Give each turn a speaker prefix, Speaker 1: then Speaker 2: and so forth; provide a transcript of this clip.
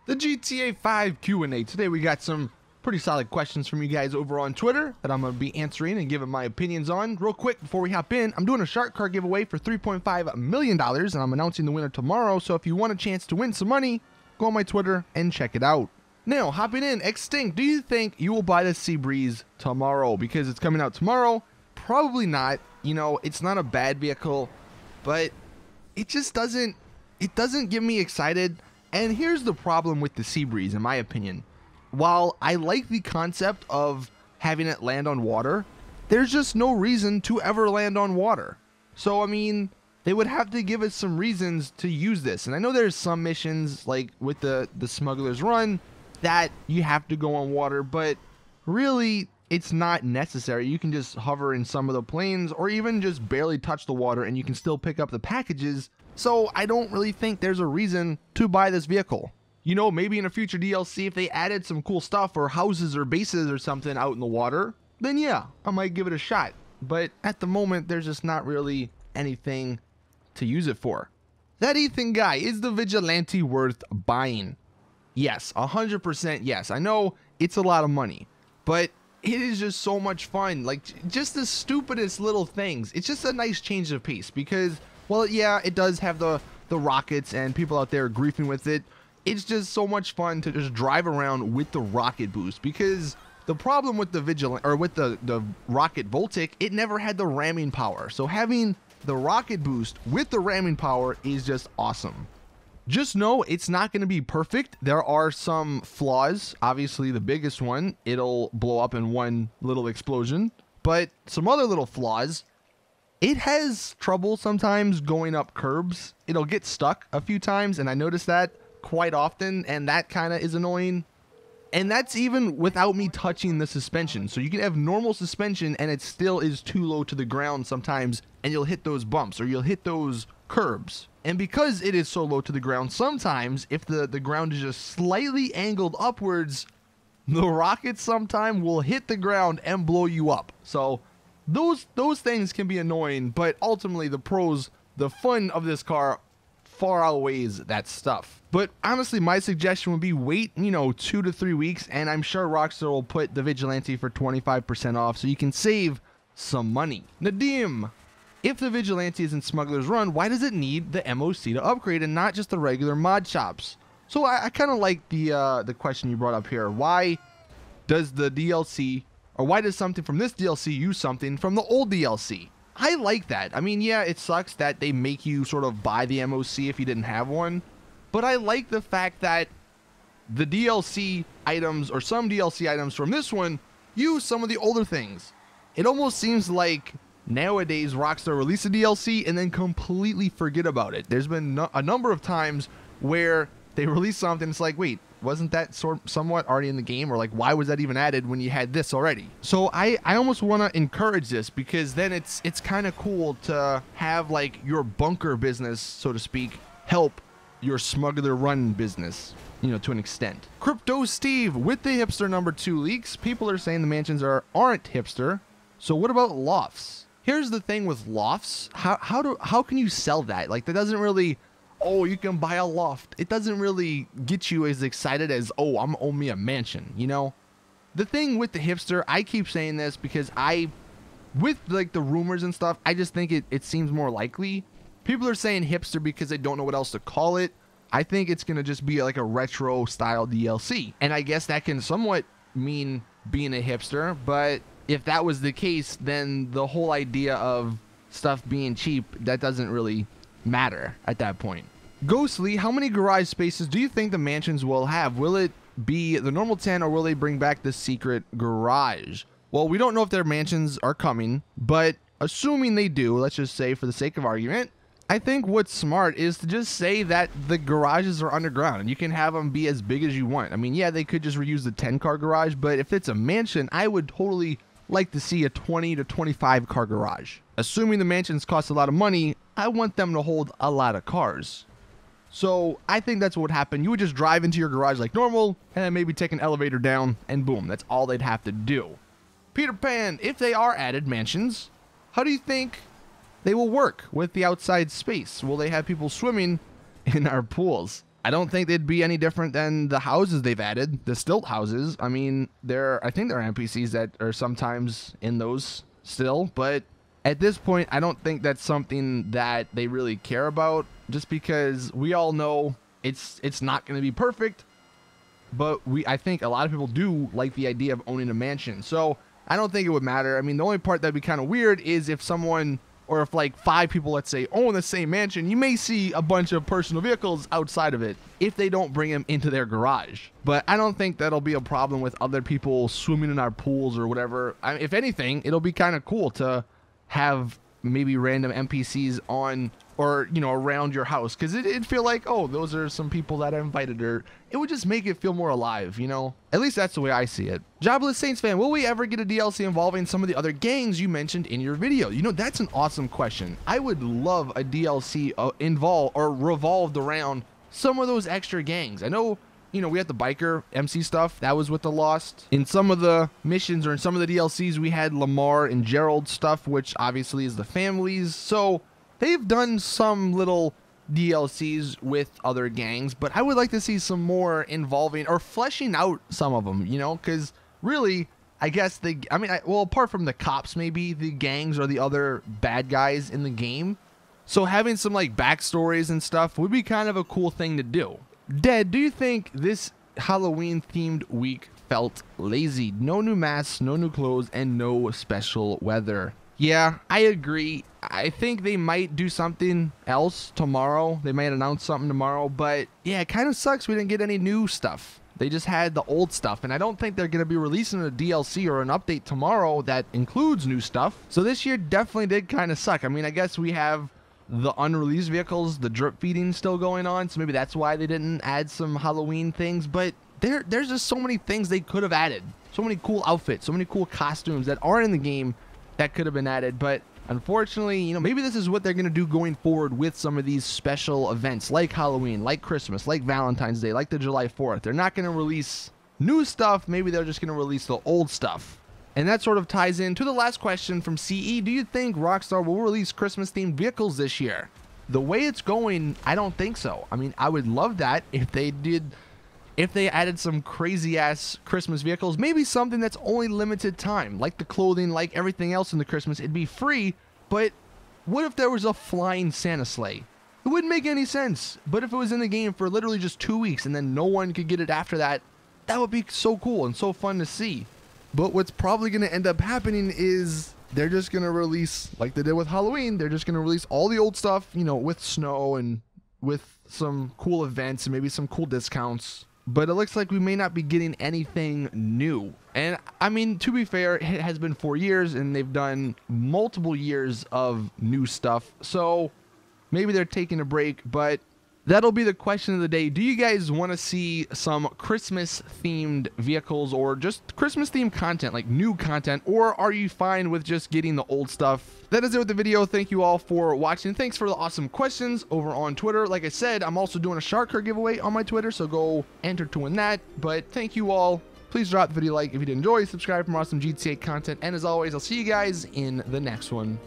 Speaker 1: The GTA 5 Q&A. Today we got some pretty solid questions from you guys over on Twitter that I'm going to be answering and giving my opinions on. Real quick, before we hop in, I'm doing a shark card giveaway for $3.5 million, and I'm announcing the winner tomorrow, so if you want a chance to win some money, go on my Twitter and check it out. Now, hopping in, Extinct, do you think you will buy the Seabreeze tomorrow? Because it's coming out tomorrow. Probably not. You know, it's not a bad vehicle, but it just doesn't get me excited. And here's the problem with the Seabreeze, in my opinion. While I like the concept of having it land on water, there's just no reason to ever land on water. So, I mean, they would have to give us some reasons to use this. And I know there's some missions, like with the Smuggler's Run, that you have to go on water, but really, it's not necessary. You can just hover in some of the planes, or even just barely touch the water, and you can still pick up the packages. So I don't really think there's a reason to buy this vehicle. You know, maybe in a future DLC, if they added some cool stuff or houses or bases or something out in the water, then yeah, I might give it a shot. But at the moment, there's just not really anything to use it for. That Ethan guy, is the Vigilante worth buying? Yes, 100% yes. I know it's a lot of money, but it is just so much fun. Like, just the stupidest little things. It's just a nice change of pace because, well, yeah, it does have the rockets and people out there griefing with it. It's just so much fun to just drive around with the rocket boost, because the problem with the the rocket Voltic, it never had the ramming power. So having the rocket boost with the ramming power is just awesome. Just know it's not going to be perfect. There are some flaws. Obviously, the biggest one, it'll blow up in one little explosion. But some other little flaws, it has trouble sometimes going up curbs. It'll get stuck a few times, and I noticed that quite often, and that kind of is annoying. And that's even without me touching the suspension. So you can have normal suspension, and it still is too low to the ground sometimes, and you'll hit those bumps, or you'll hit those curbs. And because it is so low to the ground, sometimes if the ground is just slightly angled upwards, the rocket sometime will hit the ground and blow you up. So those things can be annoying, but ultimately the pros, the fun of this car far outweighs that stuff. But honestly, my suggestion would be wait, 2 to 3 weeks, and I'm sure Rockstar will put the Vigilante for 25% off so you can save some money. Nadim, if the Vigilante is in Smuggler's Run, why does it need the MOC to upgrade and not just the regular mod shops? So I kind of like the question you brought up here. Why does the DLC, or why does something from this DLC use something from the old DLC? I like that. I mean, yeah, it sucks that they make you sort of buy the MOC if you didn't have one, but I like the fact that the DLC items, or some DLC items from this one, use some of the older things. It almost seems like nowadays Rockstar release a DLC and then completely forget about it. There's been a number of times where they release something, it's like, wait, wasn't that somewhat already in the game? Or like, why was that even added when you had this already? So I almost want to encourage this, because then it's kind of cool to have like your bunker business, so to speak, help your Smuggler Run business, to an extent. Crypto Steve, with the hipster #2 leaks, people are saying the mansions aren't hipster. So what about lofts? Here's the thing with lofts. How can you sell that? Like, that doesn't really, oh, you can buy a loft. It doesn't really get you as excited as, oh, I'm own me a mansion, The thing with the hipster, I keep saying this because with like the rumors and stuff, I just think it seems more likely. People are saying hipster because they don't know what else to call it. I think it's going to just be like a retro style DLC. And I guess that can somewhat mean being a hipster, but if that was the case, then the whole idea of stuff being cheap, that doesn't really matter at that point. Ghostly, how many garage spaces do you think the mansions will have? Will it be the normal 10, or will they bring back the secret garage? Well, we don't know if their mansions are coming, but assuming they do, let's just say for the sake of argument, I think what's smart is to just say that the garages are underground and you can have them be as big as you want. I mean, yeah, they could just reuse the 10-car garage, but if it's a mansion, I would totally like to see a 20 to 25-car garage. Assuming the mansions cost a lot of money, I want them to hold a lot of cars. So I think that's what would happen. You would just drive into your garage like normal, and then maybe take an elevator down, and boom, that's all they'd have to do. Peter Pan, if they are added mansions, how do you think they will work with the outside space? Will they have people swimming in our pools? I don't think they'd be any different than the houses they've added, the stilt houses. I mean, I think there are NPCs that are sometimes in those still, but at this point, I don't think that's something that they really care about, just because we all know it's not going to be perfect, but I think a lot of people do like the idea of owning a mansion. So I don't think it would matter. I mean, the only part that'd be kind of weird is if someone, or if like 5 people, let's say, own the same mansion, you may see a bunch of personal vehicles outside of it if they don't bring them into their garage. But I don't think that'll be a problem with other people swimming in our pools or whatever. If anything, it'll be kind of cool to have maybe random NPCs on, or, you know, around your house, because it'd feel like, oh, those are some people that I invited, or it would just make it feel more alive, you know? At least that's the way I see it. Jobless Saints fan, will we ever get a DLC involving some of the other gangs you mentioned in your video? You know, that's an awesome question. I would love a DLC involved or revolved around some of those extra gangs. I know, you know, we had the biker MC stuff that was with the Lost. In some of the missions or in some of the DLCs, we had Lamar and Gerald stuff, which obviously is the families. So they've done some little DLCs with other gangs, but I would like to see some more involving or fleshing out some of them, you know, because really, I guess well, apart from the cops, maybe the gangs are the other bad guys in the game. So having some like backstories and stuff would be kind of a cool thing to do. Dead, do you think this Halloween themed week felt lazy? No new masks, no new clothes, and no special weather. Yeah, I agree. I think they might do something else tomorrow. They might announce something tomorrow, but yeah, it kind of sucks we didn't get any new stuff. They just had the old stuff, and I don't think they're going to be releasing a DLC or an update tomorrow that includes new stuff. So this year definitely did kind of suck. I mean, I guess we have the unreleased vehicles, the drip feeding still going on, so maybe that's why they didn't add some Halloween things, but there's just so many things they could have added. So many cool outfits, so many cool costumes that are in the game that could have been added, but unfortunately, you know, maybe this is what they're going to do going forward with some of these special events like Halloween, like Christmas, like Valentine's Day, like the July 4th. They're not going to release new stuff. Maybe they're just going to release the old stuff. And that sort of ties into the last question from CE. Do you think Rockstar will release Christmas-themed vehicles this year? The way it's going, I don't think so. I mean, I would love that if they did. If they added some crazy-ass Christmas vehicles, maybe something that's only limited time, like the clothing, like everything else in the Christmas, it'd be free, but what if there was a flying Santa sleigh? It wouldn't make any sense, but if it was in the game for literally just 2 weeks and then no one could get it after that, that would be so cool and so fun to see. But what's probably going to end up happening is they're just going to release, like they did with Halloween, they're just going to release all the old stuff, you know, with snow and with some cool events and maybe some cool discounts. But it looks like we may not be getting anything new. And I mean, to be fair, it has been 4 years and they've done multiple years of new stuff. So maybe they're taking a break, but that'll be the question of the day. Do you guys want to see some Christmas themed vehicles or just Christmas themed content, like new content, or are you fine with just getting the old stuff? That is it with the video. Thank you all for watching. Thanks for the awesome questions over on Twitter. Like I said, I'm also doing a shark card giveaway on my Twitter, so go enter to win that. But thank you all. Please drop the video a like if you did enjoy, subscribe for more awesome GTA content, and as always, I'll see you guys in the next one.